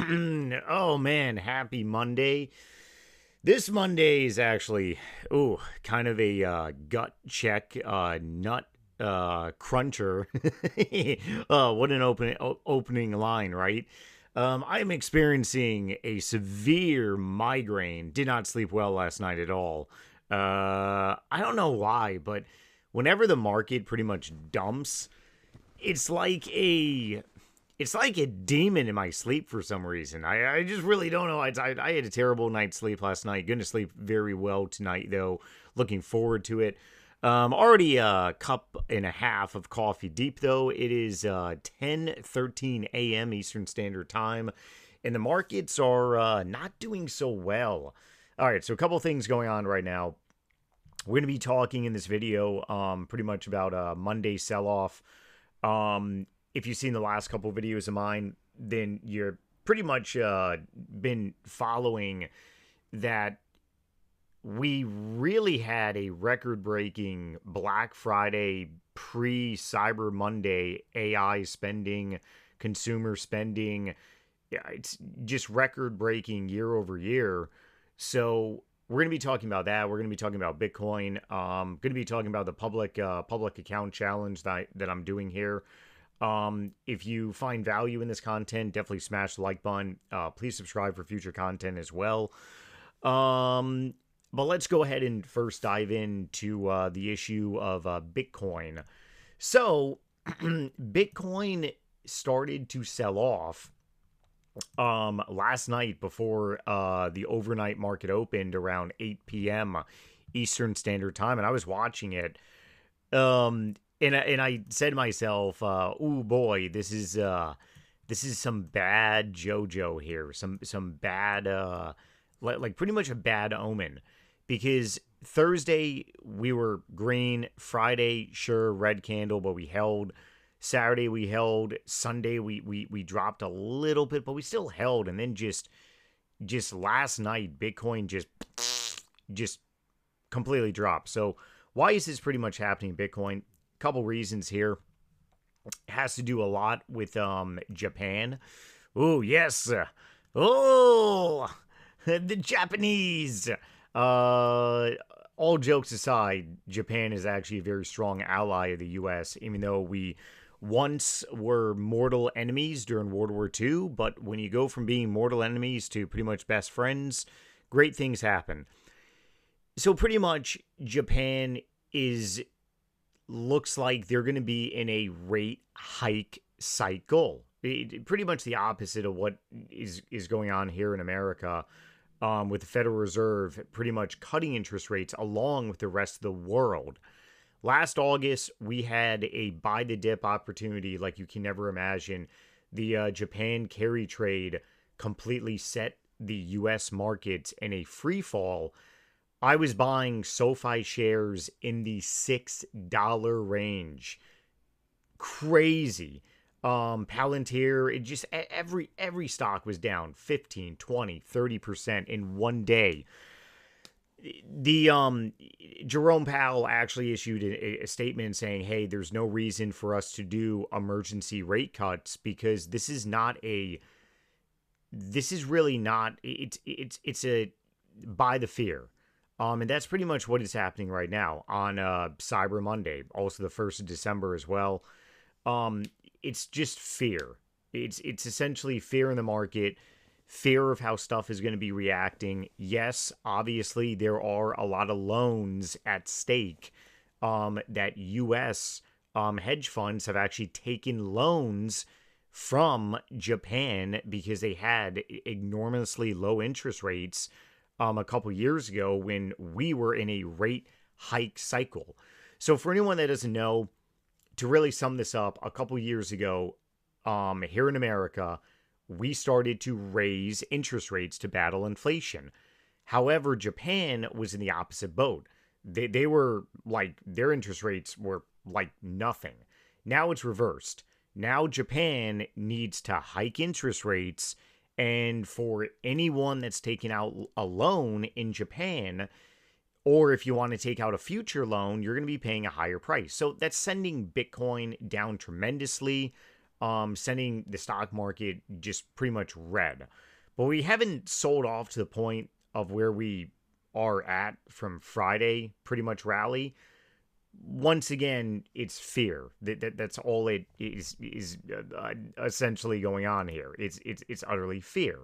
Oh man, happy Monday. This Monday is actually, kind of a gut check, nut cruncher. What an opening line, right? I'm experiencing a severe migraine. Did not sleep well last night at all. I don't know why, but whenever the market pretty much dumps, it's like a it's like a demon in my sleep for some reason. I just really don't know. I had a terrible night's sleep last night. Going to sleep very well tonight, though. Looking forward to it. Already a cup and a half of coffee deep, though. It is 10:13 a.m. Eastern Standard Time, and the markets are not doing so well. All right, so a couple things going on right now. We're going to be talking in this video pretty much about Monday sell-off. If you've seen the last couple videos of mine, then you're pretty much been following that we really had a record-breaking Black Friday pre-Cyber Monday AI spending, consumer spending. Yeah, it's just record-breaking year over year. So we're going to be talking about that. We're going to be talking about Bitcoin. Going to be talking about the public account challenge that I'm doing here. If you find value in this content, definitely smash the like button. Please subscribe for future content as well. But let's go ahead and first dive into the issue of Bitcoin. So, Bitcoin started to sell off last night before the overnight market opened around 8 p.m. Eastern Standard Time, and I was watching it. And I said to myself, "Ooh boy, this is some bad JoJo here, some bad like pretty much a bad omen." Because Thursday we were green, Friday sure red candle, but we held. Saturday we held, Sunday we dropped a little bit, but we still held, and then just last night Bitcoin just completely dropped. So why is this pretty much happening in Bitcoin? Couple reasons here. It has to do a lot with Japan. Oh yes. Oh, the Japanese. All jokes aside, Japan is actually a very strong ally of the US, even though we once were mortal enemies during World War II. But when you go from being mortal enemies to pretty much best friends, great things happen. So pretty much Japan is looks like they're going to be in a rate hike cycle. Pretty much the opposite of what is going on here in America, with the Federal Reserve pretty much cutting interest rates along with the rest of the world. Last August, we had a buy the dip opportunity like you can never imagine. The Japan carry trade completely set the U.S. markets in a free fall. I was buying SoFi shares in the $6 range. Crazy. Palantir, it just every stock was down 15, 20, 30% in one day. The Jerome Powell actually issued a statement saying, "Hey, there's no reason for us to do emergency rate cuts because this is really not it's a buy the fear." And that's pretty much what is happening right now on Cyber Monday, also the 1st of December as well. It's just fear. It's essentially fear in the market, fear of how stuff is going to be reacting. Yes, obviously there are a lot of loans at stake that U.S. Hedge funds have actually taken loans from Japan because they had enormously low interest rates a couple years ago when we were in a rate hike cycle. So for anyone that doesn't know, to really sum this up, a couple years ago, here in America, we started to raise interest rates to battle inflation. However, Japan was in the opposite boat. They were like, their interest rates were like nothing. Now it's reversed. Now Japan needs to hike interest rates, and for anyone that's taking out a loan in Japan, or if you want to take out a future loan, you're going to be paying a higher price. So that's sending Bitcoin down tremendously. sending the stock market just pretty much red. But we haven't sold off to the point of where we are at from Friday, pretty much rally. Once again, it's fear. That's all it is essentially going on here. It's utterly fear.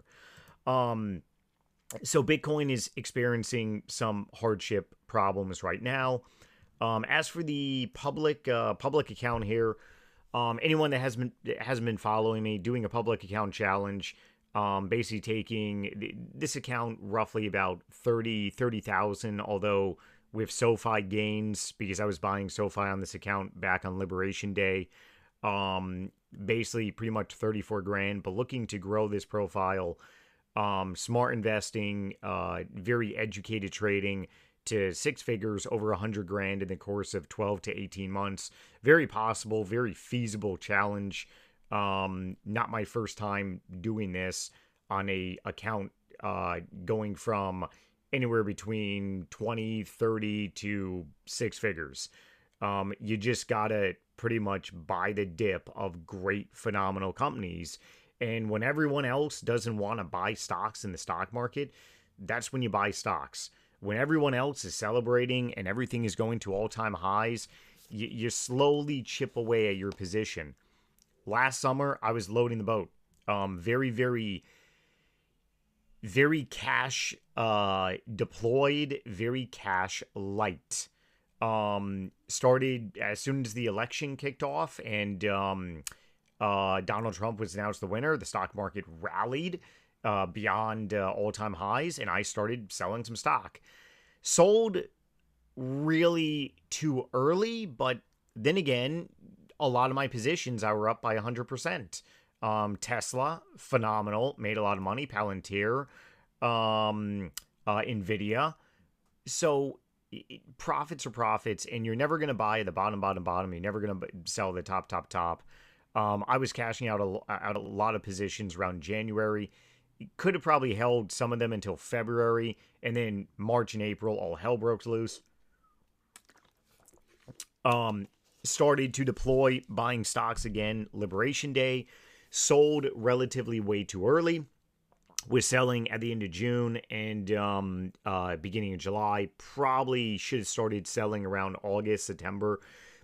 Um, so Bitcoin is experiencing some hardship problems right now. As for the public account here, anyone that hasn't been following me, doing a public account challenge, basically taking this account roughly about 30,000, although with SoFi gains, because I was buying SoFi on this account back on Liberation Day, basically pretty much 34 grand, but looking to grow this profile, smart investing, very educated trading to six figures, over 100 grand in the course of 12 to 18 months. Very possible, very feasible challenge. Not my first time doing this on a account, going from anywhere between 20, 30 to six figures. You just gotta pretty much buy the dip of great, phenomenal companies. And when everyone else doesn't want to buy stocks in the stock market, that's when you buy stocks. When everyone else is celebrating and everything is going to all-time highs, you slowly chip away at your position. Last summer, I was loading the boat. Very, very, very cash deployed, very cash light. Started as soon as the election kicked off and Donald Trump was announced the winner. The stock market rallied beyond all-time highs, and I started selling some stock. Sold really too early, but then again, a lot of my positions I were up by 100%. Tesla, phenomenal, made a lot of money. Palantir, Nvidia. So profits are profits, and you're never going to buy the bottom. You're never going to sell the top. I was cashing out a lot of positions around January. Could have probably held some of them until February, and then March and April, all hell broke loose. Started to deploy buying stocks again. Liberation Day, sold relatively way too early. Was selling at the end of June and beginning of July. Probably should have started selling around August, September.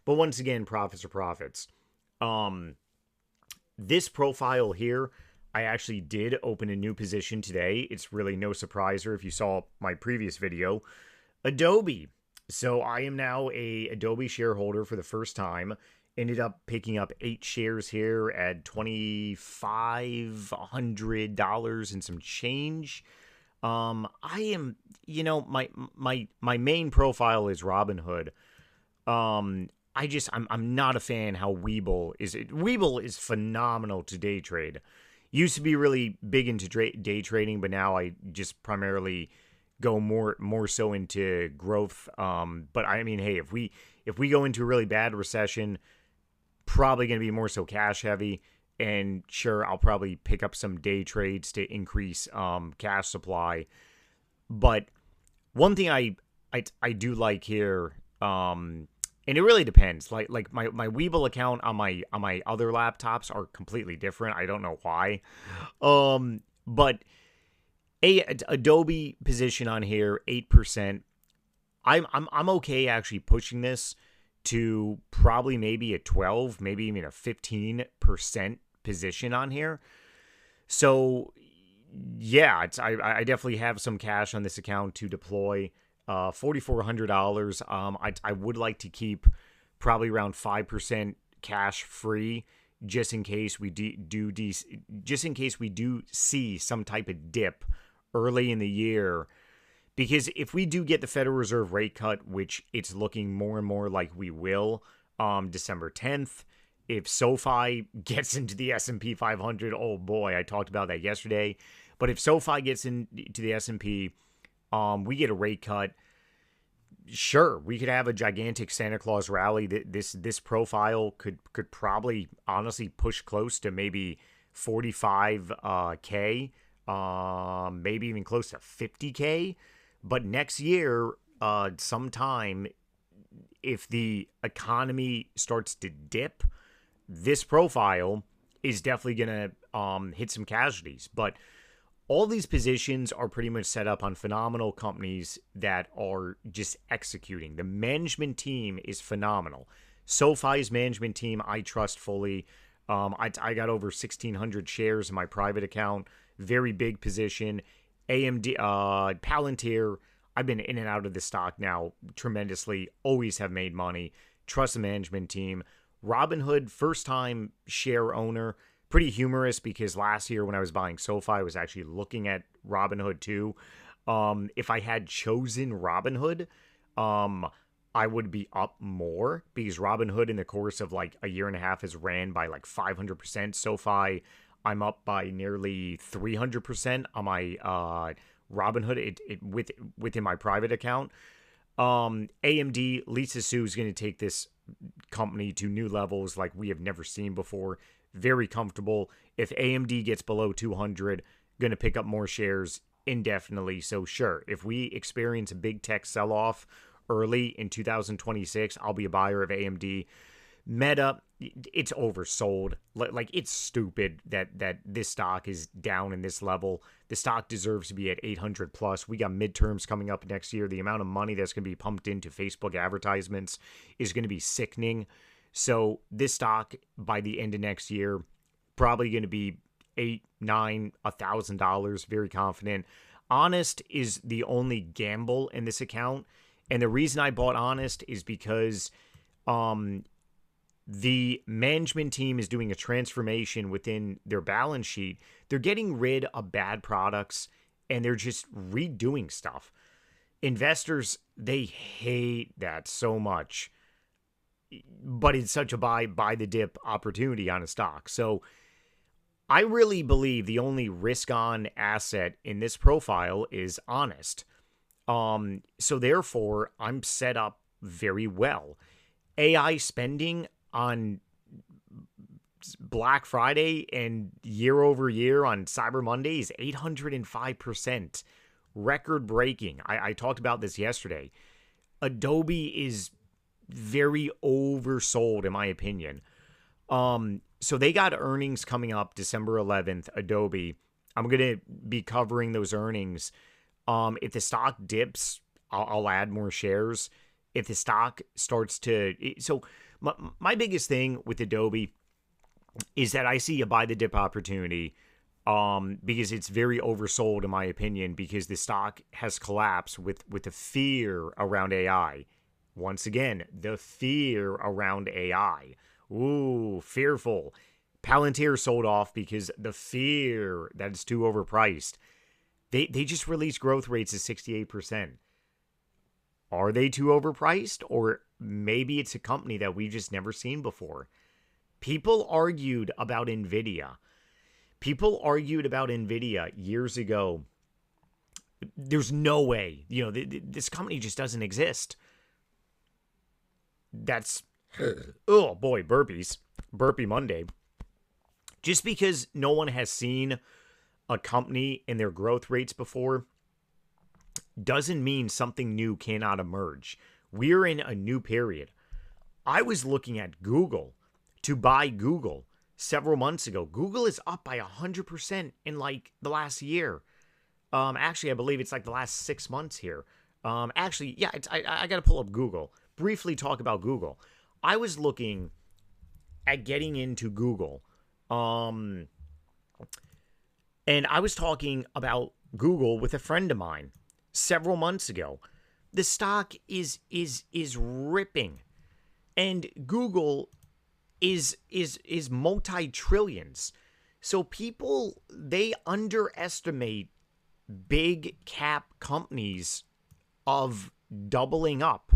But once again, profits are profits. This profile here, I actually did open a new position today. It's really no surpriser if you saw my previous video. Adobe. So I am now a Adobe shareholder for the first time. Ended up picking up 8 shares here at $2,500 and some change. I am, my main profile is Robinhood. I'm not a fan how Webull is. Webull is phenomenal to day trade. Used to be really big into day trading, but now I just primarily go more so into growth. But I mean, hey, if we go into a really bad recession, probably going to be more so cash heavy. And sure, I'll probably pick up some day trades to increase cash supply. But one thing I do like here, and it really depends. Like my Webull account on my other laptops are completely different. I don't know why. But Adobe position on here, 8%. I'm okay actually pushing this to probably maybe a 12, maybe even a 15% position on here. So yeah, I definitely have some cash on this account to deploy. $4,400. I would like to keep probably around 5% cash free, just in case we do see some type of dip early in the year. Because if we do get the Federal Reserve rate cut, which it's looking more and more like we will, December 10th, if SoFi gets into the S&P 500, oh boy, I talked about that yesterday. But if SoFi gets into the S&P, we get a rate cut, sure, we could have a gigantic Santa Claus rally. This profile could probably honestly push close to maybe 45K, maybe even close to 50K. But next year, sometime, if the economy starts to dip, this profile is definitely going to hit some casualties. But all these positions are pretty much set up on phenomenal companies that are just executing. The management team is phenomenal. SoFi's management team, I trust fully. I got over 1,600 shares in my private account. Very big position. AMD, Palantir, I've been in and out of the stock now tremendously. Always have made money. Trust the management team. Robinhood, first time share owner. Pretty humorous because last year when I was buying SoFi, I was actually looking at Robinhood too. If I had chosen Robinhood, I would be up more because Robinhood in the course of like a year and a half has ran by like 500%. SoFi, I'm up by nearly 300% on my Robinhood within my private account. AMD, Lisa Su is going to take this company to new levels like we have never seen before. Very comfortable. If AMD gets below 200, going to pick up more shares indefinitely. So sure, if we experience a big tech sell-off early in 2026, I'll be a buyer of AMD. Meta, it's oversold. Like it's stupid that this stock is down in this level. The stock deserves to be at 800 plus. We got midterms coming up next year. The amount of money that's going to be pumped into Facebook advertisements is going to be sickening. So this stock by the end of next year, probably going to be $8, $9, $1,000. Very confident. Honest is the only gamble in this account. And the reason I bought Honest is because the management team is doing a transformation within their balance sheet. They're getting rid of bad products and they're just redoing stuff. Investors, they hate that so much. But it's such a buy the dip opportunity on a stock. So I really believe the only risk on asset in this profile is Honest. So therefore, I'm set up very well. AI spending on Black Friday and year over year on Cyber Monday is 805%. Record breaking. I talked about this yesterday. Adobe is very oversold in my opinion. So they got earnings coming up December 11th, Adobe. I'm going to be covering those earnings. If the stock dips, I'll add more shares. If the stock starts to... So my biggest thing with Adobe is that I see a buy the dip opportunity because it's very oversold in my opinion because the stock has collapsed with the fear around AI. Once again, the fear around AI. Ooh, fearful. Palantir sold off because the fear that it's too overpriced. They just released growth rates of 68%. Are they too overpriced? Or maybe it's a company that we've just never seen before. People argued about NVIDIA. Years ago. There's no way. This company just doesn't exist. That's, oh boy, burpees. Burpee Monday. Just because no one has seen a company and their growth rates before doesn't mean something new cannot emerge. We're in a new period. I was looking at Google to buy Google several months ago. Google is up by 100% in like the last year. Actually, I believe it's like the last 6 months here. I got to pull up Google. Briefly talk about Google. I was looking at getting into Google. And I was talking about Google with a friend of mine several months ago. The stock is ripping. And Google is multi-trillions. So people, they underestimate big cap companies of doubling up.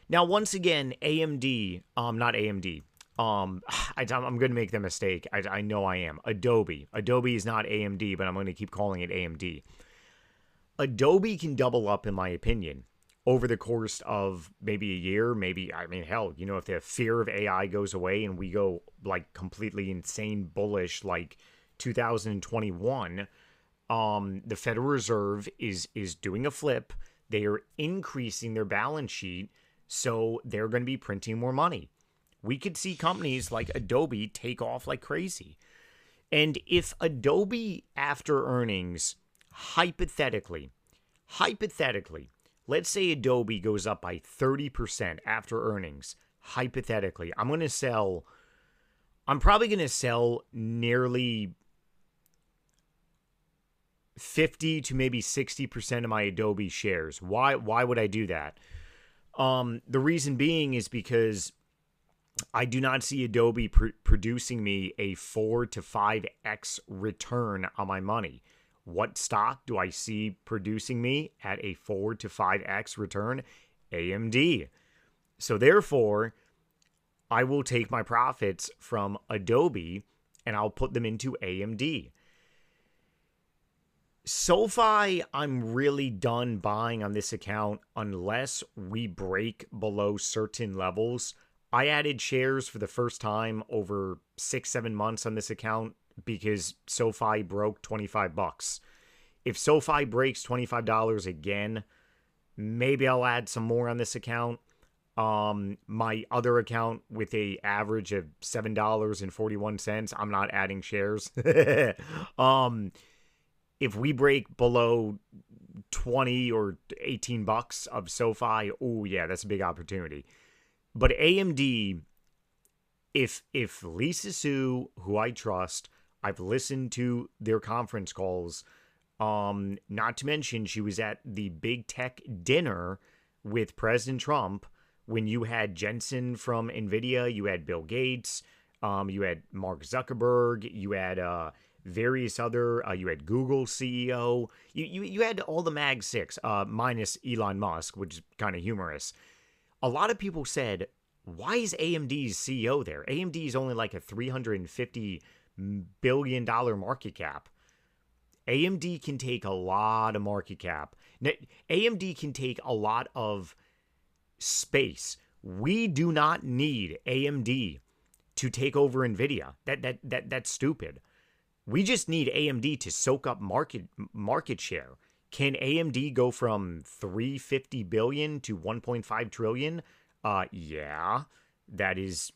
Now, once again, AMD, not AMD. I'm going to make the mistake. I know I am. Adobe. Adobe is not AMD, but I'm going to keep calling it AMD. Adobe can double up, in my opinion, over the course of maybe a year, if the fear of AI goes away and we go like completely insane bullish like 2021, the Federal Reserve is doing a flip. They are increasing their balance sheet, so they're going to be printing more money. We could see companies like Adobe take off like crazy. And if Adobe after earnings, hypothetically, let's say Adobe goes up by 30% after earnings, hypothetically, I'm probably going to sell nearly 50 to maybe 60% of my Adobe shares. Why would I do that? The reason being is because I do not see Adobe producing me a 4 to 5x return on my money. What stock do I see producing me at a 4 to 5x return? AMD. So therefore, I will take my profits from Adobe and I'll put them into AMD. SoFi, I'm really done buying on this account unless we break below certain levels. I added shares for the first time over 6-7 months on this account because SoFi broke $25. If SoFi breaks $25 again, maybe I'll add some more on this account. My other account with a average of $7.41, I'm not adding shares. If we break below 20 or 18 bucks of SoFi, oh yeah, that's a big opportunity. But AMD, if Lisa Su, who I trust, I've listened to their conference calls, not to mention she was at the big tech dinner with President Trump when you had Jensen from NVIDIA, you had Bill Gates, you had Mark Zuckerberg, you had various other, you had Google CEO, you had all the Mag 6, minus Elon Musk, which is kind of humorous. A lot of people said, why is AMD's CEO there? AMD is only like a $350 billion market cap. AMD can take a lot of market cap. AMD can take a lot of space. We do not need AMD to take over NVIDIA. That's stupid. We just need AMD to soak up market share. Can AMD go from 350 billion to 1.5 trillion? Yeah, that is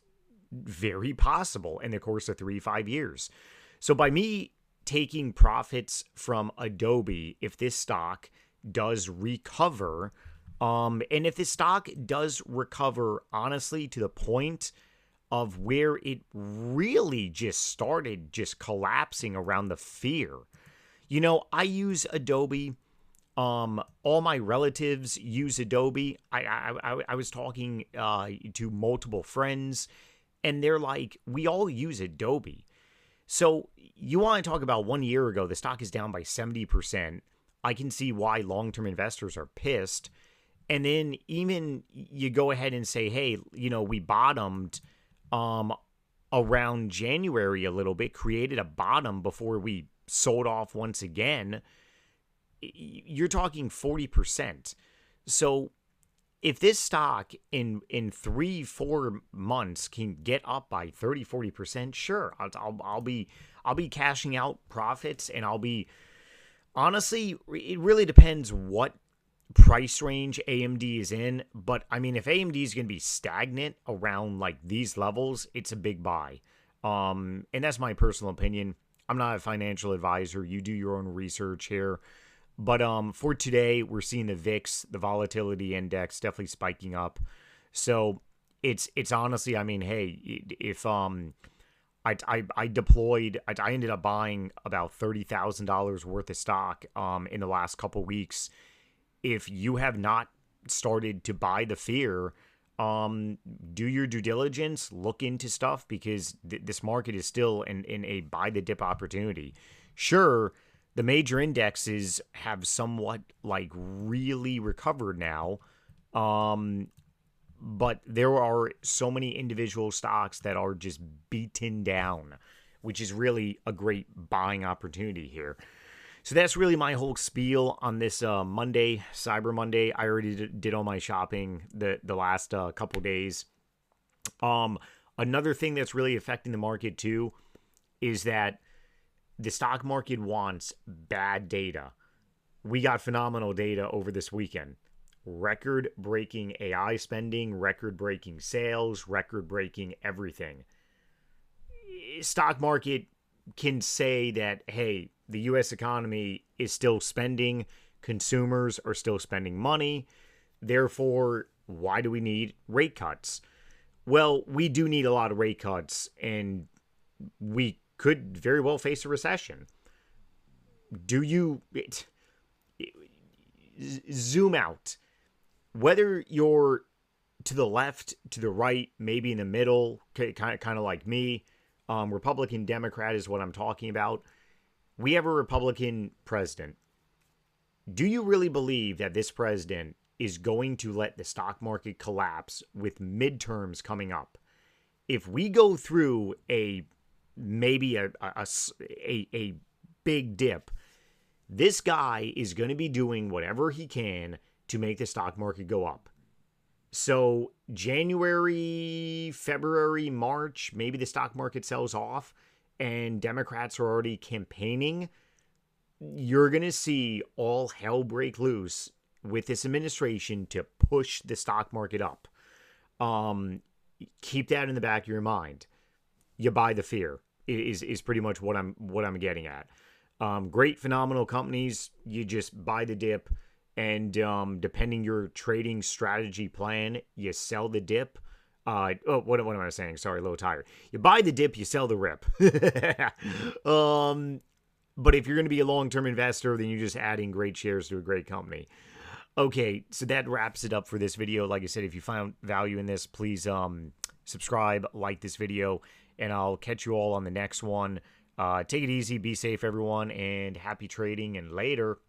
very possible in the course of 3-5 years. So by me taking profits from Adobe, if this stock does recover, and if this stock does recover honestly to the point of where it really just started just collapsing around the fear. You know, I use Adobe. All my relatives use Adobe. I was talking to multiple friends, and they're like, we all use Adobe. So you want to talk about 1 year ago, the stock is down by 70%. I can see why long-term investors are pissed. And then even you go ahead and say, hey, you know, we bottomed around January a little bit, created a bottom before we sold off once again. You're talking 40%. So if this stock in 3-4 months can get up by 30-40%, sure, I'll be cashing out profits, and I'll be, honestly, it really depends what price range AMD is in. But I mean, if AMD is going to be stagnant around like these levels, it's a big buy. And that's my personal opinion. I'm not a financial advisor. You do your own research here. But for today, we're seeing the VIX, the volatility index, definitely spiking up. So it's honestly, I mean, hey, if I deployed, I ended up buying about $30,000 worth of stock in the last couple weeks. If you have not started to buy the fear, do your due diligence, look into stuff, because this market is still in a buy the dip opportunity. Sure, the major indexes have somewhat like really recovered now, but there are so many individual stocks that are just beaten down, which is really a great buying opportunity here. So that's really my whole spiel on this Monday, Cyber Monday. I already did all my shopping the last couple days. Another thing that's really affecting the market too is that the stock market wants bad data. We got phenomenal data over this weekend. Record-breaking AI spending, record-breaking sales, record-breaking everything. Stock market can say that, hey, the U.S. economy is still spending, consumers are still spending money, therefore, why do we need rate cuts? Well, we do need a lot of rate cuts, and we could very well face a recession. Do you zoom out? Whether you're to the left, to the right, maybe in the middle, kind of like me, Republican, Democrat is what I'm talking about. We have a Republican president. Do you really believe that this president is going to let the stock market collapse with midterms coming up? If we go through maybe a big dip, this guy is going to be doing whatever he can to make the stock market go up. So January, February, March, maybe the stock market sells off and Democrats are already campaigning. You're going to see all hell break loose with this administration to push the stock market up. Keep that in the back of your mind. You buy the fear is pretty much what I'm getting at. Great, phenomenal companies, you just buy the dip, and depending your trading strategy plan, you sell the dip. What am I saying? Sorry, a little tired. You buy the dip, you sell the rip. But if you're going to be a long-term investor, then you're just adding great shares to a great company. Okay, so that wraps it up for this video. Like I said, if you found value in this, please subscribe, like this video, and I'll catch you all on the next one. Take it easy, be safe, everyone, and happy trading, and later.